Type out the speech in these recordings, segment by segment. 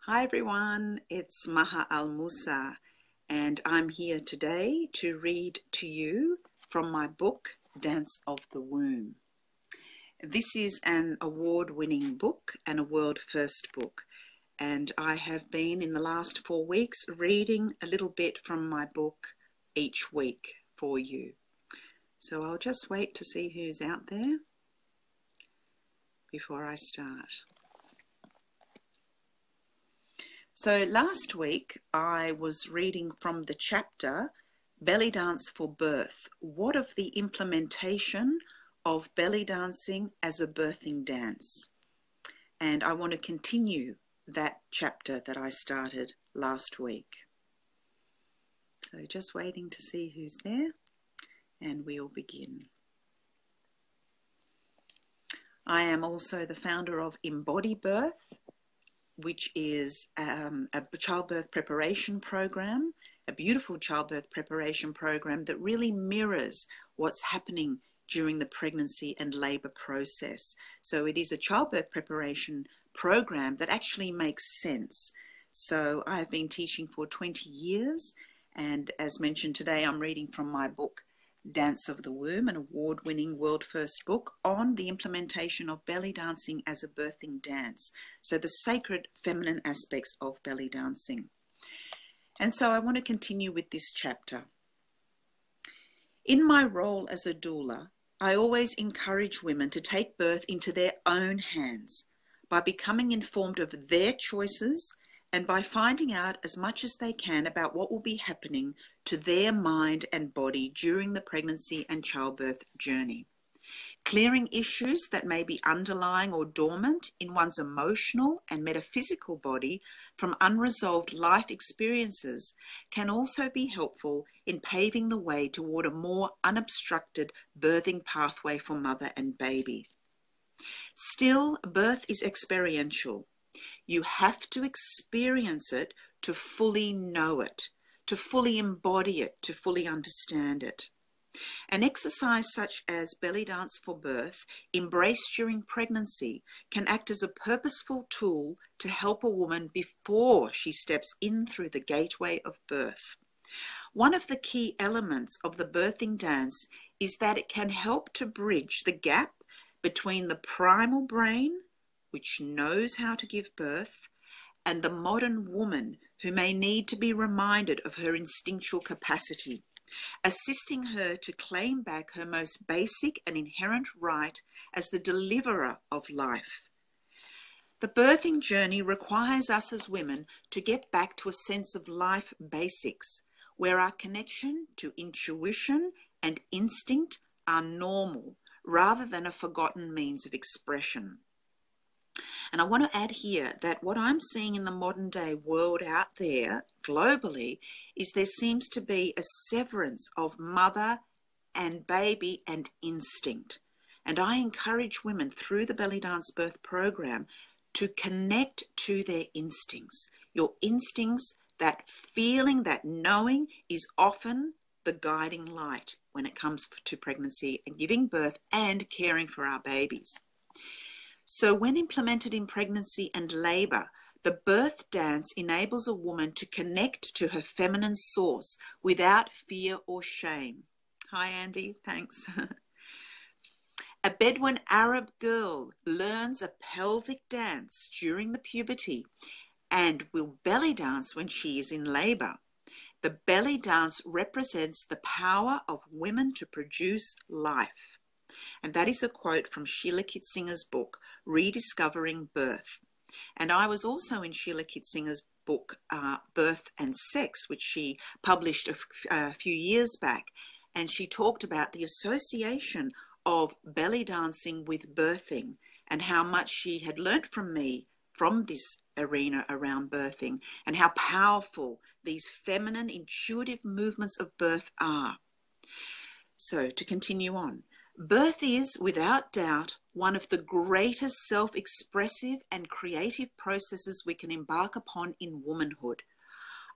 Hi everyone, it's Maha Al-Musa, and I'm here today to read to you from my book, Dance of the Womb. This is an award-winning book and a world-first book, and I have been in the last 4 weeks reading a little bit from my book each week for you. So I'll just wait to see who's out there before I start. So last week I was reading from the chapter Belly Dance for Birth. What of the implementation of belly dancing as a birthing dance? And I want to continue that chapter that I started last week. So just waiting to see who's there and we'll begin. I am also the founder of Embody Birth, which is a childbirth preparation program, a beautiful childbirth preparation program that really mirrors what's happening during the pregnancy and labour process. So it is a childbirth preparation program that actually makes sense. So I've been teaching for 20 years, and as mentioned today, I'm reading from my book, Dance of the Womb, an award-winning world-first book on the implementation of belly dancing as a birthing dance. So the sacred feminine aspects of belly dancing. And so I want to continue with this chapter. In my role as a doula, I always encourage women to take birth into their own hands by becoming informed of their choices and by finding out as much as they can about what will be happening to their mind and body during the pregnancy and childbirth journey. Clearing issues that may be underlying or dormant in one's emotional and metaphysical body from unresolved life experiences can also be helpful in paving the way toward a more unobstructed birthing pathway for mother and baby. Still, birth is experiential. You have to experience it to fully know it, to fully embody it, to fully understand it. An exercise such as belly dance for birth, embraced during pregnancy, can act as a purposeful tool to help a woman before she steps in through the gateway of birth. One of the key elements of the birthing dance is that it can help to bridge the gap between the primal brain, which knows how to give birth, and the modern woman who may need to be reminded of her instinctual capacity, assisting her to claim back her most basic and inherent right as the deliverer of life. The birthing journey requires us as women to get back to a sense of life basics, where our connection to intuition and instinct are normal rather than a forgotten means of expression. And I want to add here that what I'm seeing in the modern day world out there globally is there seems to be a severance of mother and baby and instinct. And I encourage women through the Belly Dance Birth program to connect to their instincts. Your instincts, that feeling, that knowing is often the guiding light when it comes to pregnancy and giving birth and caring for our babies. So when implemented in pregnancy and labour, the birth dance enables a woman to connect to her feminine source without fear or shame. Hi, Andy. Thanks. A Bedouin Arab girl learns a pelvic dance during the puberty and will belly dance when she is in labour. The belly dance represents the power of women to produce life. And that is a quote from Sheila Kitsinger's book, Rediscovering Birth. And I was also in Sheila Kitsinger's book, Birth and Sex, which she published a few years back. And she talked about the association of belly dancing with birthing and how much she had learnt from me from this arena around birthing and how powerful these feminine, intuitive movements of birth are. So to continue on. Birth is, without doubt, one of the greatest self-expressive and creative processes we can embark upon in womanhood.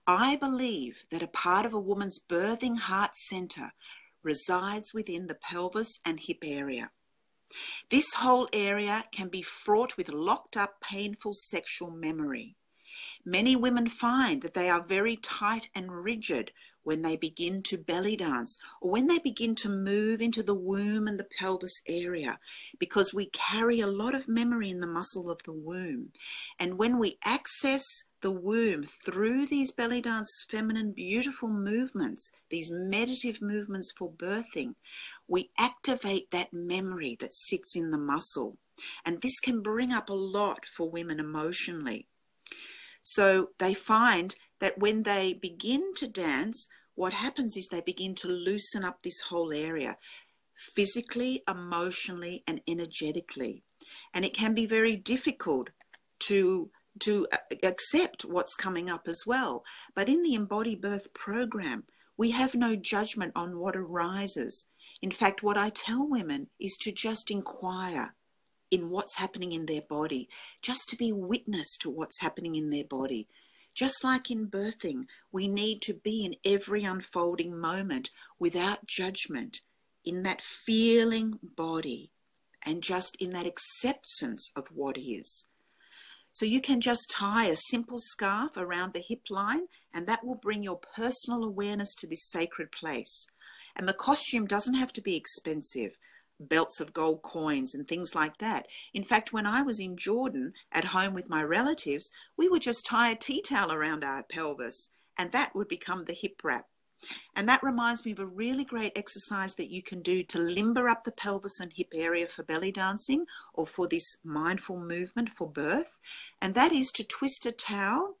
I believe that a part of a woman's birthing heart center resides within the pelvis and hip area. This whole area can be fraught with locked up, painful sexual memory. Many women find that they are very tight and rigid when they begin to belly dance or when they begin to move into the womb and the pelvis area, because we carry a lot of memory in the muscle of the womb. And when we access the womb through these belly dance feminine beautiful movements, these meditative movements for birthing, we activate that memory that sits in the muscle. And this can bring up a lot for women emotionally. So they find that when they begin to dance, what happens is they begin to loosen up this whole area, physically, emotionally, and energetically. And it can be very difficult to accept what's coming up as well. But in the Embody Birth program, we have no judgment on what arises. In fact, what I tell women is to just inquire in what's happening in their body, just to be witness to what's happening in their body. Just like in birthing, we need to be in every unfolding moment without judgment, in that feeling body and just in that acceptance of what is. So you can just tie a simple scarf around the hip line, and that will bring your personal awareness to this sacred place. And the costume doesn't have to be expensive, belts of gold coins and things like that. In fact, when I was in Jordan at home with my relatives, we would just tie a tea towel around our pelvis, and that would become the hip wrap. And that reminds me of a really great exercise that you can do to limber up the pelvis and hip area for belly dancing or for this mindful movement for birth. And that is to twist a towel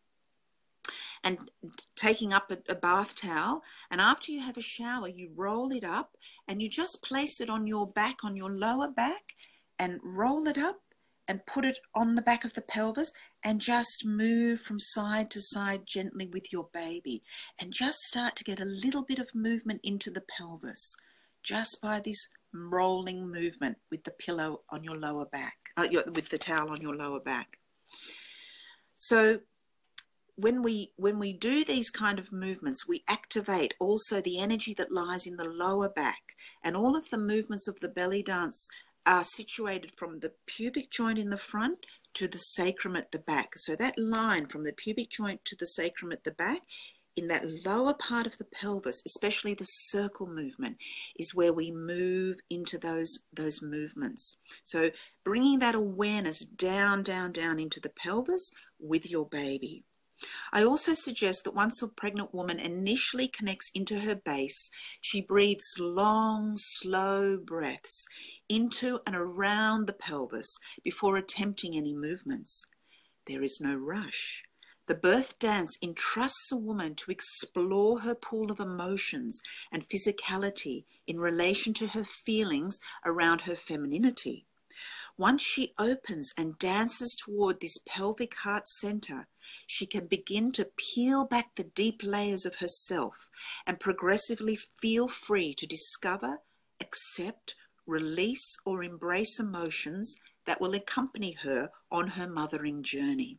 and taking up a bath towel. And after you have a shower, you roll it up and you just place it on your back, on your lower back, and roll it up and put it on the back of the pelvis and just move from side to side gently with your baby, and just start to get a little bit of movement into the pelvis just by this rolling movement with the pillow on your lower back, with the towel on your lower back. So when we do these kind of movements, we activate also the energy that lies in the lower back, and all of the movements of the belly dance are situated from the pubic joint in the front to the sacrum at the back. So that line from the pubic joint to the sacrum at the back, in that lower part of the pelvis, especially the circle movement, is where we move into those movements. So bringing that awareness down, down, down into the pelvis with your baby. I also suggest that once a pregnant woman initially connects into her base, she breathes long, slow breaths into and around the pelvis before attempting any movements. There is no rush. The birth dance entrusts a woman to explore her pool of emotions and physicality in relation to her feelings around her femininity. Once she opens and dances toward this pelvic heart center, she can begin to peel back the deep layers of herself and progressively feel free to discover, accept, release, or embrace emotions that will accompany her on her mothering journey.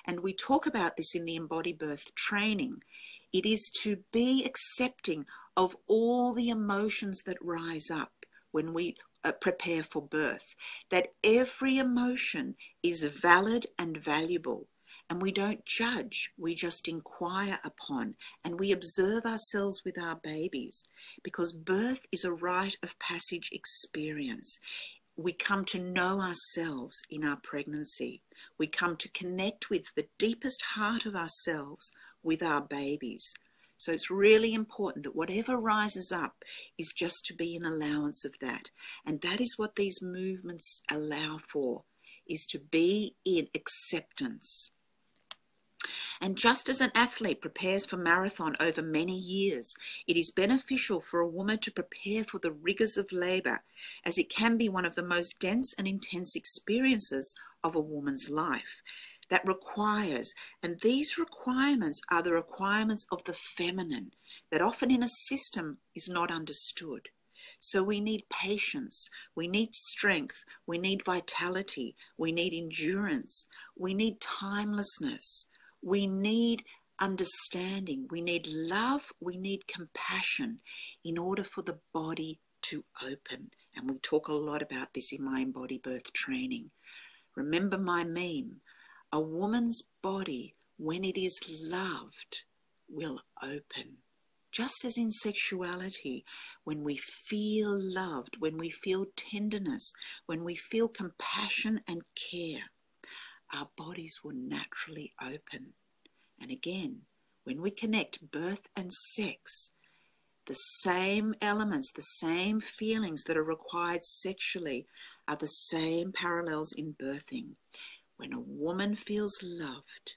And we talk about this in the Embody Birth training. It is to be accepting of all the emotions that rise up when we prepare for birth, that every emotion is valid and valuable, and we don't judge, we just inquire upon, and we observe ourselves with our babies, because birth is a rite of passage experience. We come to know ourselves in our pregnancy. We come to connect with the deepest heart of ourselves with our babies. So it's really important that whatever rises up is just to be an allowance of that. And that is what these movements allow for, is to be in acceptance. And just as an athlete prepares for marathon over many years, it is beneficial for a woman to prepare for the rigors of labor, as it can be one of the most dense and intense experiences of a woman's life. That requires, and these requirements are the requirements of the feminine that often in a system is not understood. So we need patience, we need strength, we need vitality, we need endurance, we need timelessness, we need understanding, we need love, we need compassion in order for the body to open. And we talk a lot about this in my Embody Birth training. Remember my meme. A woman's body when it is loved, will open. Just as in sexuality, when we feel loved, when we feel tenderness, when we feel compassion and care, our bodies will naturally open. And again, when we connect birth and sex, the same elements, the same feelings that are required sexually are the same parallels in birthing. When a woman feels loved,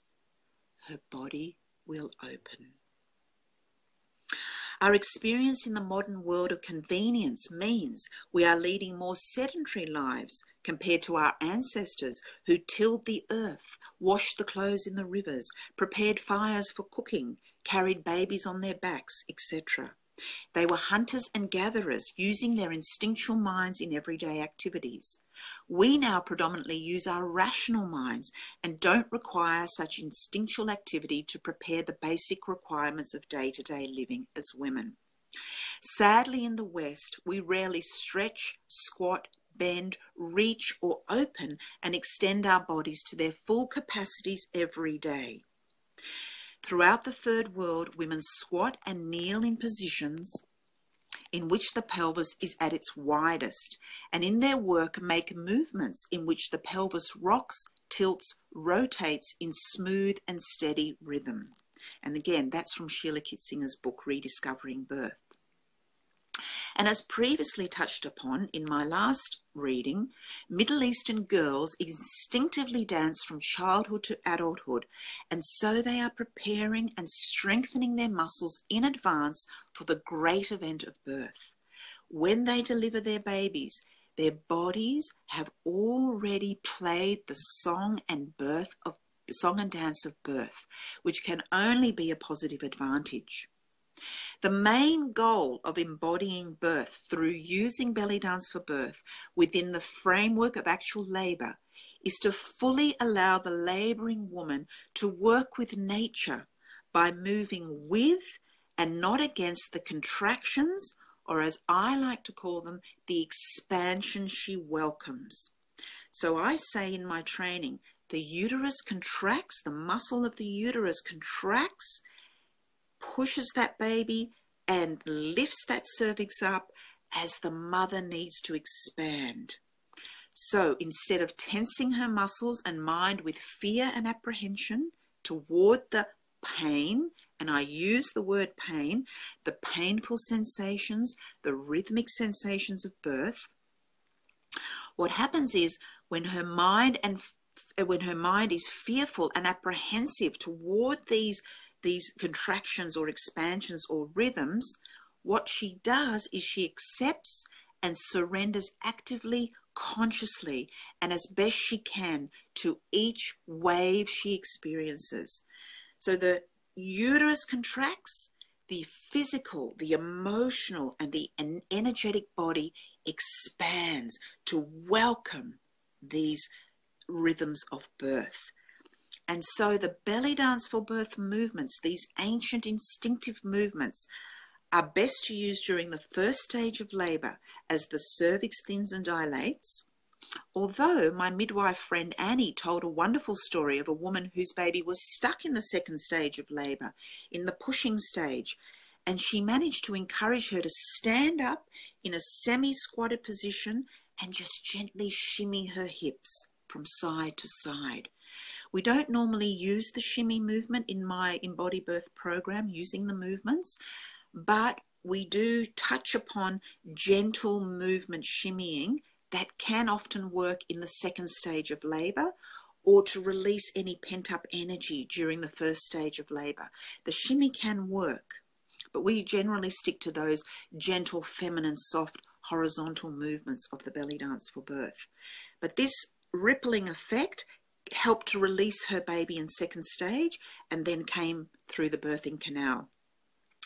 her body will open. Our experience in the modern world of convenience means we are leading more sedentary lives compared to our ancestors who tilled the earth, washed the clothes in the rivers, prepared fires for cooking, carried babies on their backs, etc. They were hunters and gatherers, using their instinctual minds in everyday activities. We now predominantly use our rational minds and don't require such instinctual activity to prepare the basic requirements of day-to-day living as women. Sadly, in the West, we rarely stretch, squat, bend, reach, or open and extend our bodies to their full capacities every day. Throughout the Third World, women squat and kneel in positions in which the pelvis is at its widest, and in their work make movements in which the pelvis rocks, tilts, rotates in smooth and steady rhythm. And again, that's from Sheila Kitsinger's book, Rediscovering Birth. And as previously touched upon in my last reading, Middle Eastern girls instinctively dance from childhood to adulthood, and so they are preparing and strengthening their muscles in advance for the great event of birth. When they deliver their babies, their bodies have already played the song and dance of birth, which can only be a positive advantage. The main goal of embodying birth through using belly dance for birth within the framework of actual labour is to fully allow the labouring woman to work with nature by moving with and not against the contractions, or as I like to call them, the expansion she welcomes. So I say in my training, the uterus contracts, the muscle of the uterus contracts, pushes that baby and lifts that cervix up as the mother needs to expand. So instead of tensing her muscles and mind with fear and apprehension toward the pain, and I use the word pain, the painful sensations, the rhythmic sensations of birth, what happens is when her mind is fearful and apprehensive toward these contractions or expansions or rhythms, what she does is she accepts and surrenders actively, consciously, and as best she can to each wave she experiences. So the uterus contracts, the physical, the emotional, and the energetic body expands to welcome these rhythms of birth. And so the belly dance for birth movements, these ancient instinctive movements, are best to use during the first stage of labour as the cervix thins and dilates. Although my midwife friend Annie told a wonderful story of a woman whose baby was stuck in the second stage of labour, in the pushing stage, and she managed to encourage her to stand up in a semi-squatted position and just gently shimmy her hips from side to side. We don't normally use the shimmy movement in my Embody Birth program, using the movements, but we do touch upon gentle movement shimmying that can often work in the second stage of labour or to release any pent-up energy during the first stage of labour. The shimmy can work, but we generally stick to those gentle, feminine, soft, horizontal movements of the belly dance for birth. But this rippling effect helped to release her baby in second stage and then came through the birthing canal.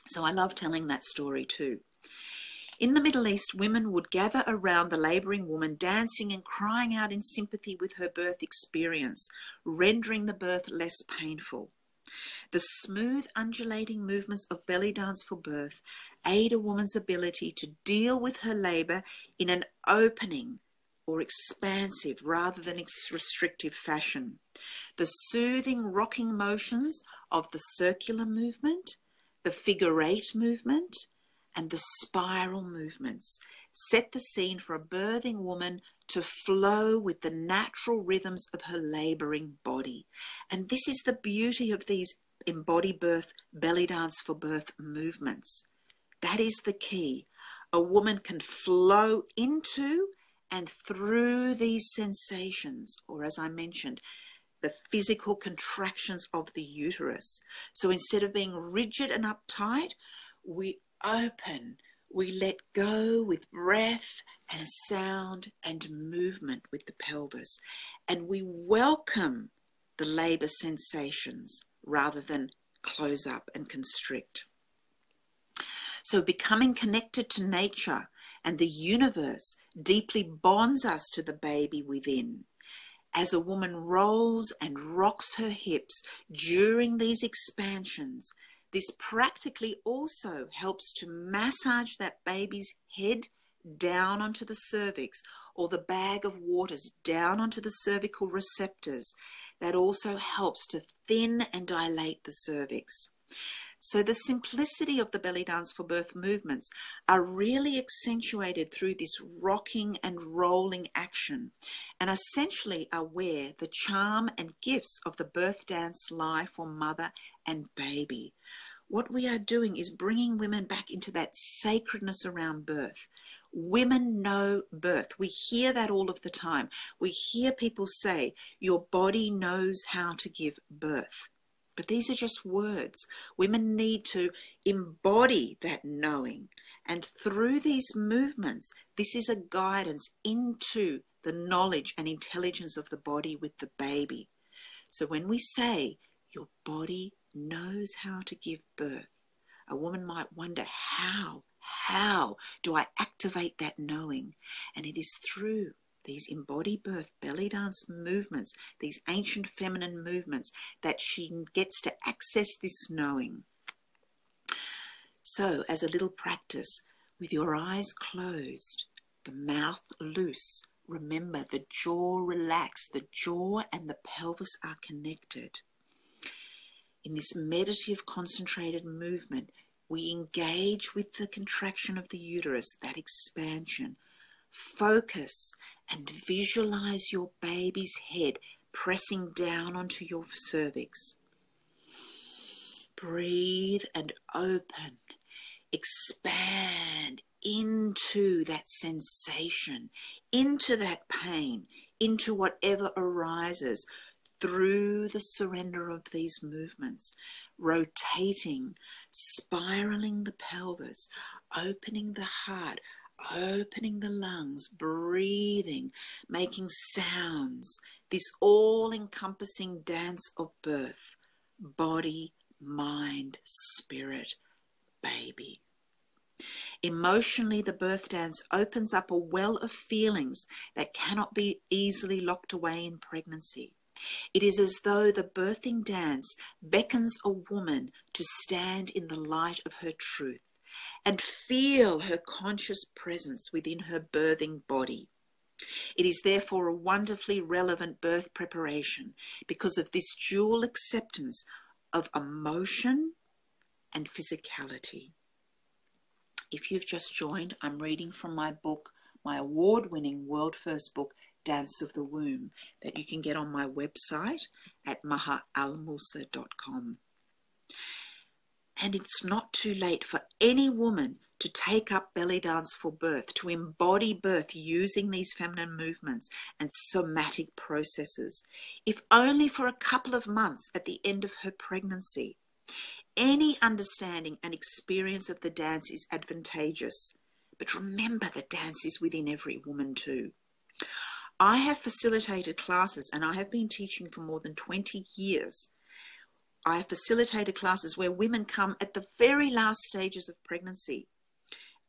So I love telling that story too. In the Middle East, women would gather around the labouring woman, dancing and crying out in sympathy with her birth experience, rendering the birth less painful. The smooth, undulating movements of belly dance for birth aid a woman's ability to deal with her labour in an opening or expansive rather than restrictive fashion. the soothing rocking motions of the circular movement, the figure eight movement, and the spiral movements set the scene for a birthing woman to flow with the natural rhythms of her labouring body. And this is the beauty of these embody birth, belly dance for birth movements. That is the key. A woman can flow into and through these sensations, or as I mentioned, the physical contractions of the uterus. So instead of being rigid and uptight, we open, we let go with breath and sound and movement with the pelvis. And we welcome the labour sensations rather than close up and constrict. So becoming connected to nature and the universe deeply bonds us to the baby within. As a woman rolls and rocks her hips during these expansions, this practically also helps to massage that baby's head down onto the cervix, or the bag of waters down onto the cervical receptors. That also helps to thin and dilate the cervix. So the simplicity of the belly dance for birth movements are really accentuated through this rocking and rolling action, and essentially are where the charm and gifts of the birth dance lie for mother and baby. What we are doing is bringing women back into that sacredness around birth. Women know birth. We hear that all of the time. We hear people say, your body knows how to give birth. But these are just words. Women need to embody that knowing. And through these movements, this is a guidance into the knowledge and intelligence of the body with the baby. So when we say, your body knows how to give birth, a woman might wonder, how do I activate that knowing? And it is through these embody birth belly dance movements, these ancient feminine movements, that she gets to access this knowing. So as a little practice, with your eyes closed, the mouth loose, remember the jaw relaxed, the jaw and the pelvis are connected. In this meditative concentrated movement, we engage with the contraction of the uterus, that expansion. Focus and visualize your baby's head pressing down onto your cervix. Breathe and open. Expand into that sensation, into that pain, into whatever arises through the surrender of these movements. Rotating, spiraling the pelvis, opening the heart, opening the lungs, breathing, making sounds, this all-encompassing dance of birth, body, mind, spirit, baby. Emotionally, the birth dance opens up a well of feelings that cannot be easily locked away in pregnancy. It is as though the birthing dance beckons a woman to stand in the light of her truth and feel her conscious presence within her birthing body. It is therefore a wonderfully relevant birth preparation because of this dual acceptance of emotion and physicality. If you've just joined, I'm reading from my book, my award-winning world-first book, Dance of the Womb, that you can get on my website at mahaalmusa.com. And it's not too late for any woman to take up belly dance for birth, to embody birth using these feminine movements and somatic processes, if only for a couple of months at the end of her pregnancy. Any understanding and experience of the dance is advantageous, but remember the dance is within every woman too. I have facilitated classes, and I have been teaching for more than 20 years. I have facilitated classes where women come at the very last stages of pregnancy,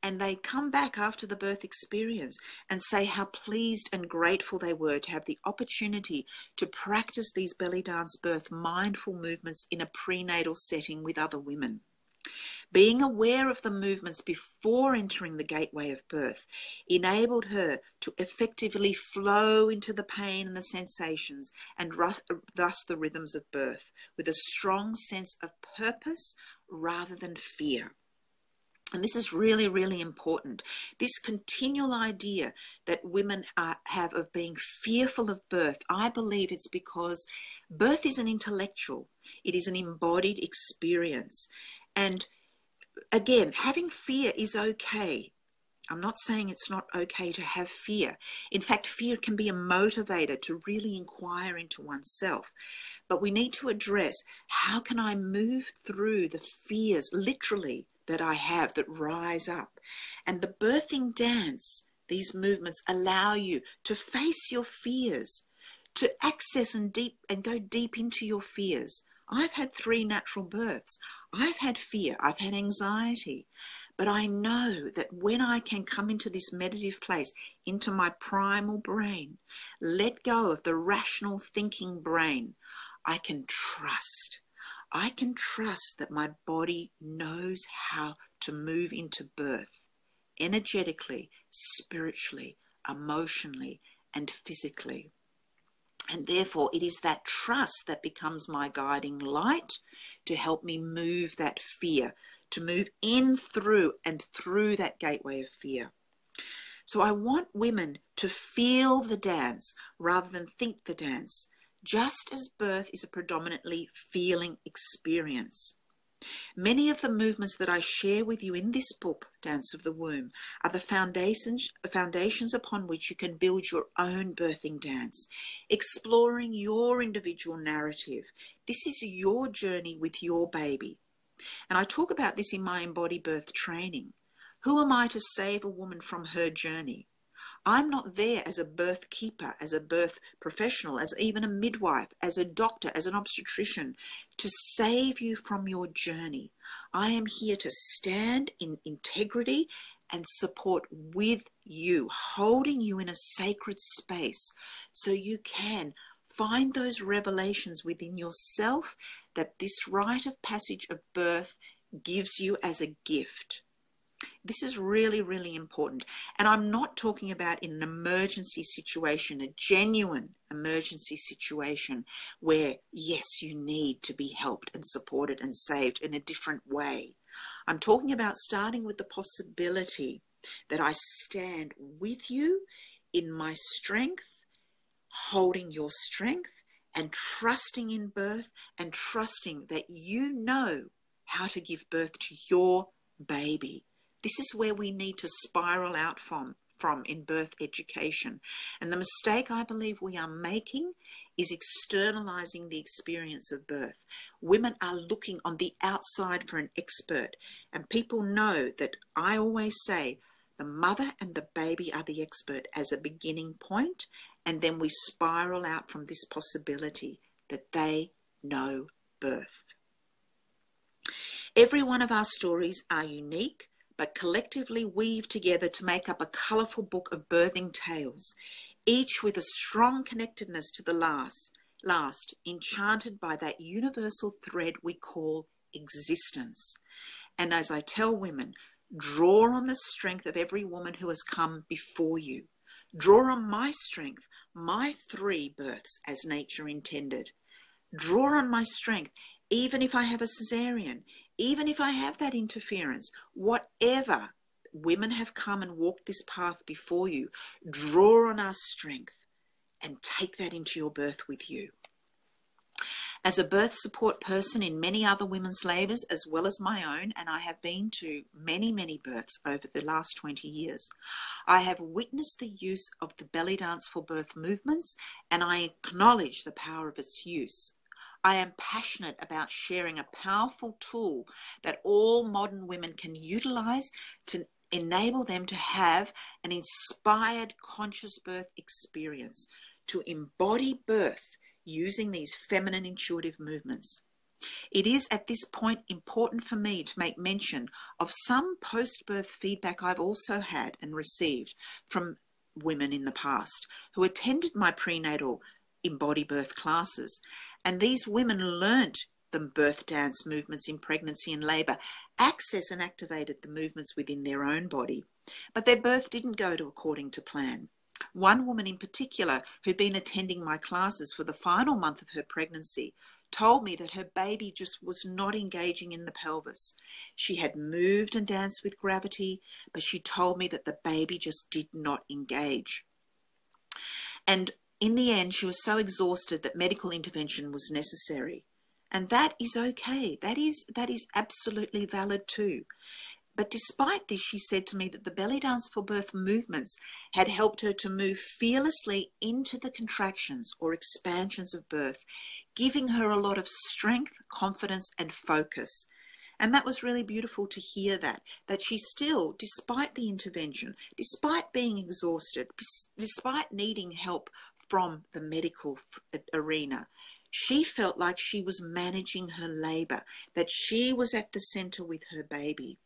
and they come back after the birth experience and say how pleased and grateful they were to have the opportunity to practice these belly dance birth mindful movements in a prenatal setting with other women. Being aware of the movements before entering the gateway of birth enabled her to effectively flow into the pain and the sensations and thus the rhythms of birth with a strong sense of purpose rather than fear. And this is really, really important. This continual idea that women have of being fearful of birth, I believe it's because birth is an intellectual. It is an embodied experience. And again, having fear is okay. I'm not saying it's not okay to have fear. In fact, fear can be a motivator to really inquire into oneself. But we need to address, how can I move through the fears, literally, that I have that rise up? And the birthing dance, these movements allow you to face your fears, to access and go deep into your fears. I've had 3 natural births. I've had fear. I've had anxiety. But I know that when I can come into this meditative place, into my primal brain, let go of the rational thinking brain, I can trust. I can trust that my body knows how to move into birth energetically, spiritually, emotionally, and physically. And therefore, it is that trust that becomes my guiding light to help me move that fear, to move in through and through that gateway of fear. So I want women to feel the dance rather than think the dance, just as birth is a predominantly feeling experience. Many of the movements that I share with you in this book, Dance of the Womb, are the foundations upon which you can build your own birthing dance, exploring your individual narrative. This is your journey with your baby. And I talk about this in my Embody Birth training. Who am I to save a woman from her journey? I'm not there as a birth keeper, as a birth professional, as even a midwife, as a doctor, as an obstetrician, to save you from your journey. I am here to stand in integrity and support with you, holding you in a sacred space so you can find those revelations within yourself that this rite of passage of birth gives you as a gift. This is really, really important. And I'm not talking about in an emergency situation, a genuine emergency situation where, yes, you need to be helped and supported and saved in a different way. I'm talking about starting with the possibility that I stand with you in my strength, holding your strength and trusting in birth and trusting that you know how to give birth to your baby. This is where we need to spiral out from in birth education. And the mistake I believe we are making is externalizing the experience of birth. Women are looking on the outside for an expert. And people know that I always say the mother and the baby are the expert as a beginning point, and then we spiral out from this possibility that they know birth. Every one of our stories are unique, but collectively weave together to make up a colourful book of birthing tales, each with a strong connectedness to the last, enchanted by that universal thread we call existence. And as I tell women, draw on the strength of every woman who has come before you. Draw on my strength, my 3 births as nature intended. Draw on my strength, even if I have a cesarean, even if I have that interference, whatever, women have come and walked this path before you. Draw on our strength and take that into your birth with you. As a birth support person in many other women's labours as well as my own, and I have been to many, many births over the last 20 years, I have witnessed the use of the belly dance for birth movements, and I acknowledge the power of its use. I am passionate about sharing a powerful tool that all modern women can utilise to enable them to have an inspired conscious birth experience, to embody birth using these feminine intuitive movements. It is at this point important for me to make mention of some post-birth feedback I've also had and received from women in the past who attended my prenatal Embody Birth classes. And these women learnt the birth dance movements in pregnancy and labour, access and activated the movements within their own body. But their birth didn't go according to plan. One woman in particular, who'd been attending my classes for the final month of her pregnancy, told me that her baby just was not engaging in the pelvis. She had moved and danced with gravity, but she told me that the baby just did not engage. And in the end, she was so exhausted that medical intervention was necessary. And that is okay. That is absolutely valid too. But despite this, she said to me that the belly dance for birth movements had helped her to move fearlessly into the contractions or expansions of birth, giving her a lot of strength, confidence, and focus. And that was really beautiful to hear that she still, despite the intervention, despite being exhausted, despite needing help from the medical arena, she felt like she was managing her labour, that she was at the centre with her baby.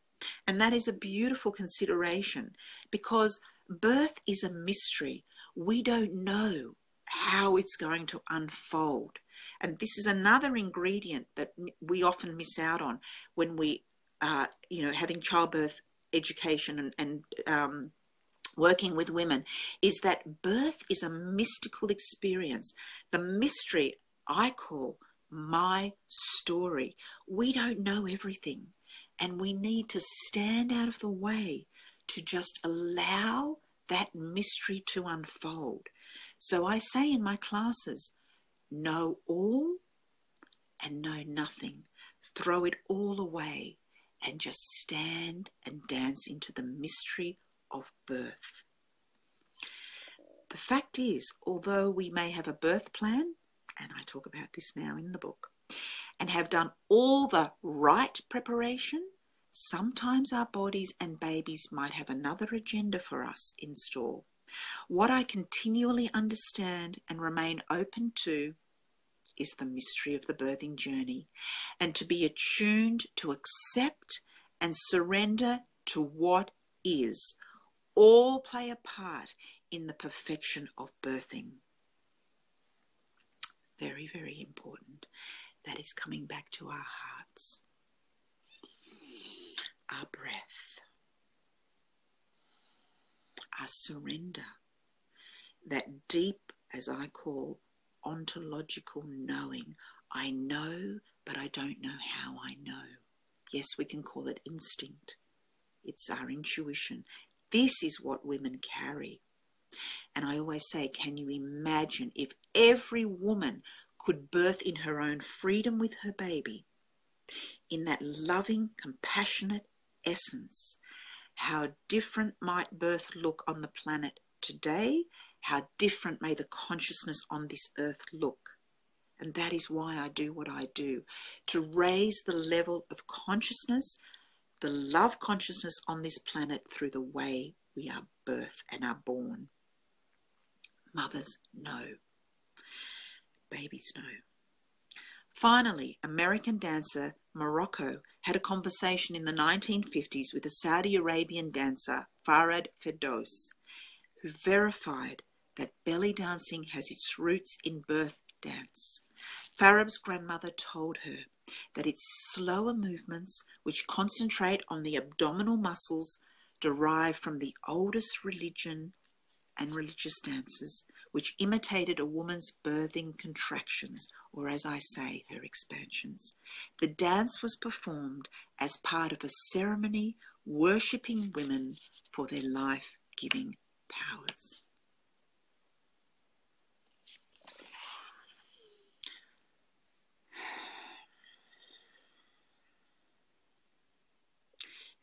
And that is a beautiful consideration, because birth is a mystery. We don't know how it's going to unfold. And this is another ingredient that we often miss out on when we are, having childbirth education and working with women, is that birth is a mystical experience. The mystery I call my story. We don't know everything, and we need to stand out of the way to just allow that mystery to unfold. So I say in my classes, know all and know nothing. Throw it all away and just stand and dance into the mystery of birth. The fact is, although we may have a birth plan, and I talk about this now in the book, and have done all the right preparation, sometimes our bodies and babies might have another agenda for us in store. What I continually understand and remain open to is the mystery of the birthing journey, and to be attuned to accept and surrender to what is. All play a part in the perfection of birthing. Very, very important. That is coming back to our hearts, our breath, our surrender, that deep, as I call, ontological knowing. I know, but I don't know how I know. Yes, we can call it instinct. It's our intuition. This is what women carry. And I always say, can you imagine if every woman could birth in her own freedom with her baby, in that loving, compassionate essence, how different might birth look on the planet today? How different may the consciousness on this earth look? And that is why I do what I do, to raise the level of consciousness, the love consciousness on this planet through the way we are birthed and are born. Mothers know. Babies know. Finally, American dancer Morocco had a conversation in the 1950s with a Saudi Arabian dancer, Farad Ferdows, who verified that belly dancing has its roots in birth dance. Farad's grandmother told her that its slower movements, which concentrate on the abdominal muscles, derive from the oldest religion and religious dances, which imitated a woman's birthing contractions, or as I say, her expansions. The dance was performed as part of a ceremony worshipping women for their life-giving powers.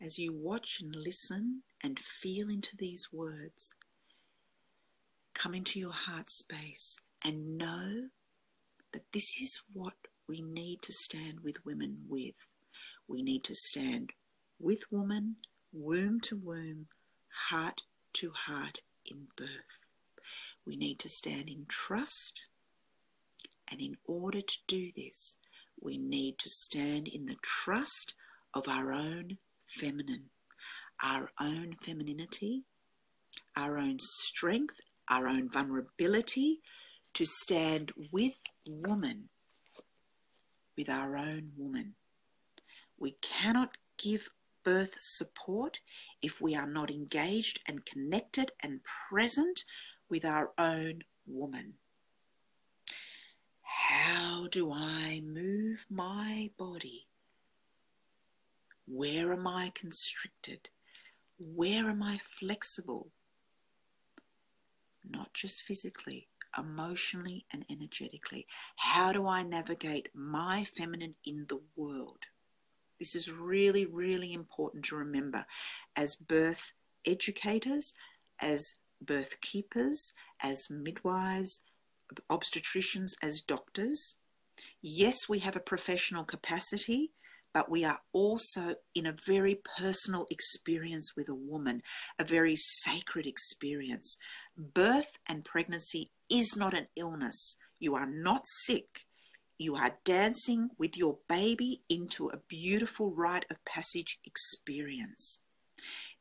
As you watch and listen and feel into these words, come into your heart space and know that this is what we need to stand with women with. We need to stand with woman, womb to womb, heart to heart in birth. We need to stand in trust, and in order to do this, we need to stand in the trust of our own feminine, our own femininity, our own strength, our own vulnerability, to stand with woman with our own woman. We cannot give birth support if we are not engaged and connected and present with our own woman. How do I move my body? Where am I constricted? Where am I flexible? Not just physically, emotionally and energetically. How do I navigate my feminine in the world? This is really, really important to remember as birth educators, as birth keepers, as midwives, obstetricians, as doctors. Yes, we have a professional capacity, but we are also in a very personal experience with a woman, a very sacred experience. Birth and pregnancy is not an illness. You are not sick. You are dancing with your baby into a beautiful rite of passage experience.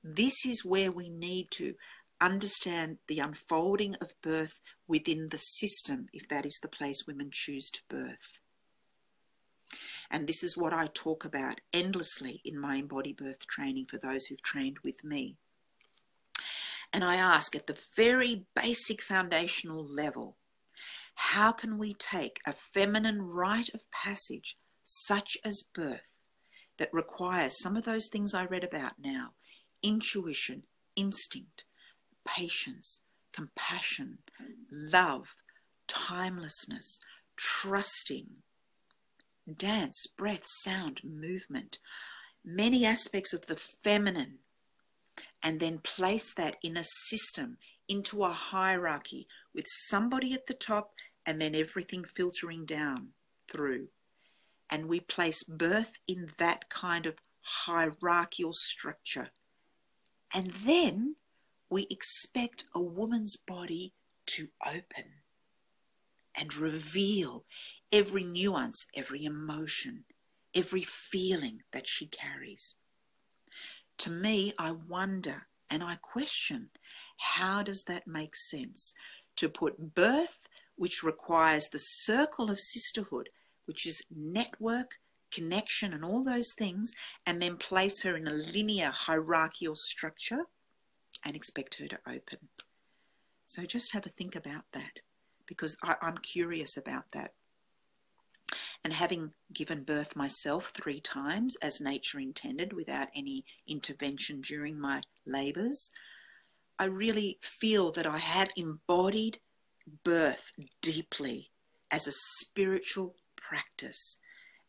This is where we need to understand the unfolding of birth within the system, if that is the place women choose to birth. And this is what I talk about endlessly in my embody birth training for those who've trained with me. And I ask at the very basic foundational level, how can we take a feminine rite of passage such as birth that requires some of those things I read about now, intuition, instinct, patience, compassion, love, timelessness, trusting, dance, breath, sound, movement, many aspects of the feminine, and then place that in a system, into a hierarchy with somebody at the top and then everything filtering down through. And we place birth in that kind of hierarchical structure. And then we expect a woman's body to open and reveal every nuance, every emotion, every feeling that she carries. To me, I wonder and I question, how does that make sense? To put birth, which requires the circle of sisterhood, which is network, connection and all those things, and then place her in a linear hierarchical structure and expect her to open. So just have a think about that, because I'm curious about that. And having given birth myself 3 times as nature intended without any intervention during my labours, I really feel that I have embodied birth deeply as a spiritual practice.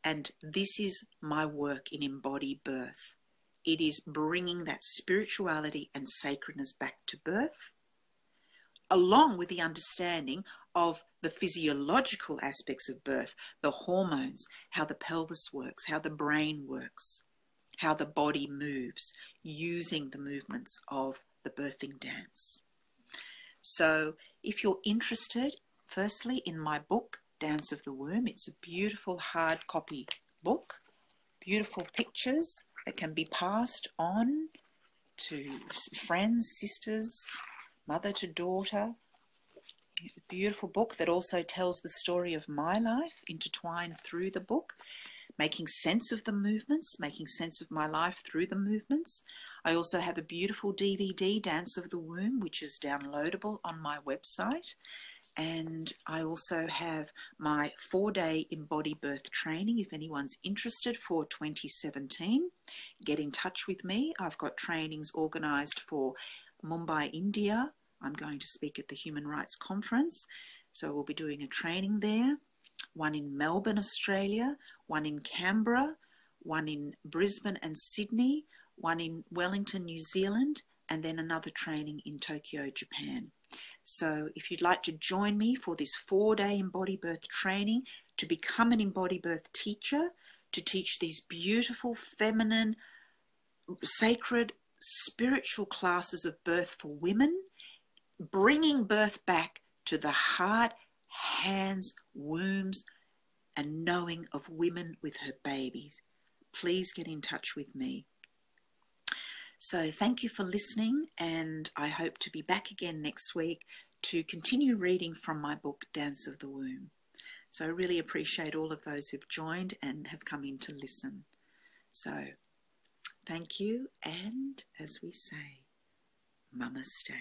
And this is my work in embody birth. It is bringing that spirituality and sacredness back to birth, along with the understanding of the physiological aspects of birth, the hormones, how the pelvis works, how the brain works, how the body moves, using the movements of the birthing dance. So if you're interested, firstly, in my book, Dance of the Womb, it's a beautiful hard copy book, beautiful pictures that can be passed on to friends, sisters, mother to daughter. A beautiful book that also tells the story of my life intertwined through the book, making sense of the movements, making sense of my life through the movements. I also have a beautiful DVD, Dance of the Womb, which is downloadable on my website. And I also have my 4-day embody birth training. If anyone's interested for 2017, get in touch with me. I've got trainings organised for Mumbai, India. I'm going to speak at the Human Rights Conference, so we'll be doing a training there. One in Melbourne, Australia, one in Canberra, one in Brisbane and Sydney, one in Wellington, New Zealand, and then another training in Tokyo, Japan. So if you'd like to join me for this 4-day embody birth training to become an embody birth teacher, to teach these beautiful, feminine, sacred, spiritual classes of birth for women, bringing birth back to the heart, hands, wombs, and knowing of women with her babies, please get in touch with me. So thank you for listening, and I hope to be back again next week to continue reading from my book, Dance of the Womb. So I really appreciate all of those who've joined and have come in to listen. So thank you, and as we say, Namaste.